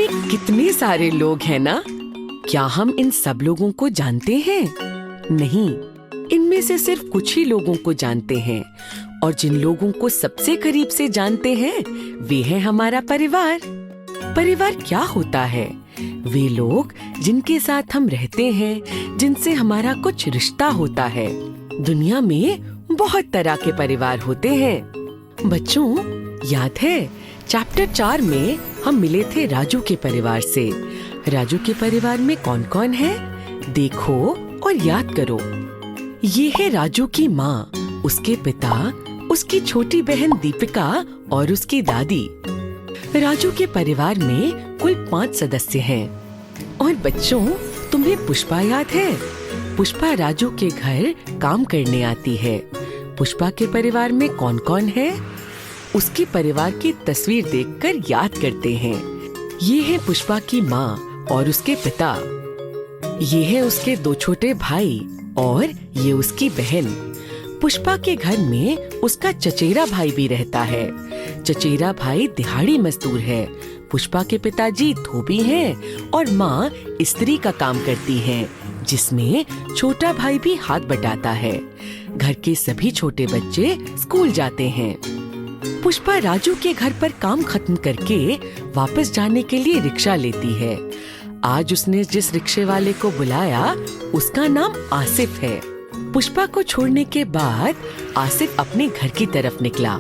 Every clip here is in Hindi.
में कितने सारे लोग हैं ना? क्या हम इन सब लोगों को जानते हैं? नहीं, इनमें से सिर्फ कुछ ही लोगों को जानते हैं और जिन लोगों को सबसे करीब से जानते हैं वे है हमारा परिवार। परिवार क्या होता है? वे लोग जिनके साथ हम रहते हैं, जिनसे हमारा कुछ रिश्ता होता है। दुनिया में बहुत तरह के परिवार होते हैं। बच्चों, याद है चैप्टर 4 में हम मिले थे राजू के परिवार से। राजू के परिवार में कौन कौन है? देखो और याद करो। ये है राजू की माँ, उसके पिता, उसकी छोटी बहन दीपिका और उसकी दादी। राजू के परिवार में कुल 5 सदस्य हैं। और बच्चों, तुम्हें पुष्पा याद है? पुष्पा राजू के घर काम करने आती है। पुष्पा के परिवार में कौन कौन है? उसके परिवार की तस्वीर देखकर याद करते हैं। ये है पुष्पा की माँ और उसके पिता। ये है उसके 2 छोटे भाई और ये उसकी बहन। पुष्पा के घर में उसका चचेरा भाई भी रहता है। चचेरा भाई दिहाड़ी मजदूर है। पुष्पा के पिताजी धोबी हैं और माँ इस्त्री का काम करती है, जिसमें छोटा भाई भी हाथ बटाता है। घर के सभी छोटे बच्चे स्कूल जाते हैं। पुष्पा राजू के घर पर काम खत्म करके वापस जाने के लिए रिक्शा लेती है। आज उसने जिस रिक्शे वाले को बुलाया उसका नाम आसिफ है। पुष्पा को छोड़ने के बाद आसिफ अपने घर की तरफ निकला।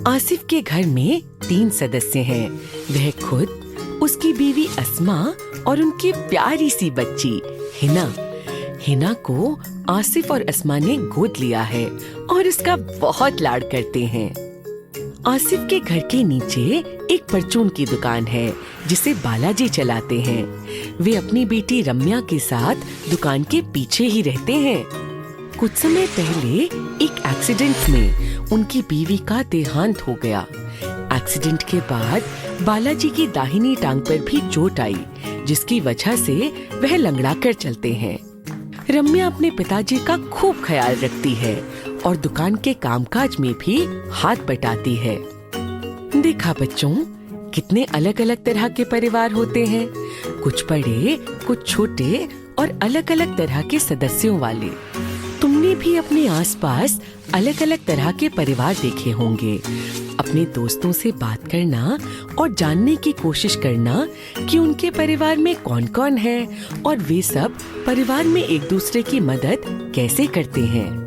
आसिफ के घर में 3 सदस्य हैं। वह खुद, उसकी बीवी अस्मा और उनकी प्यारी सी बच्ची हिना। हिना को आसिफ और अस्मा ने गोद लिया है और इसका बहुत लाड करते हैं। आसिफ के घर के नीचे एक परचून की दुकान है जिसे बालाजी चलाते हैं। वे अपनी बेटी रम्या के साथ दुकान के पीछे ही रहते हैं। कुछ समय पहले एक एक्सीडेंट में उनकी बीवी का देहांत हो गया। एक्सीडेंट के बाद बालाजी की दाहिनी टांग पर भी चोट आई, जिसकी वजह से वह लंगड़ा कर चलते हैं। रम्या अपने पिताजी का खूब ख्याल रखती है और दुकान के कामकाज में भी हाथ बटाती है। देखा बच्चों, कितने अलग अलग तरह के परिवार होते हैं। कुछ बड़े, कुछ छोटे और अलग अलग तरह के सदस्यों वाले। तुमने भी अपने आसपास अलग अलग तरह के परिवार देखे होंगे। अपने दोस्तों से बात करना और जानने की कोशिश करना कि उनके परिवार में कौन कौन है और वे सब परिवार में एक दूसरे की मदद कैसे करते हैं।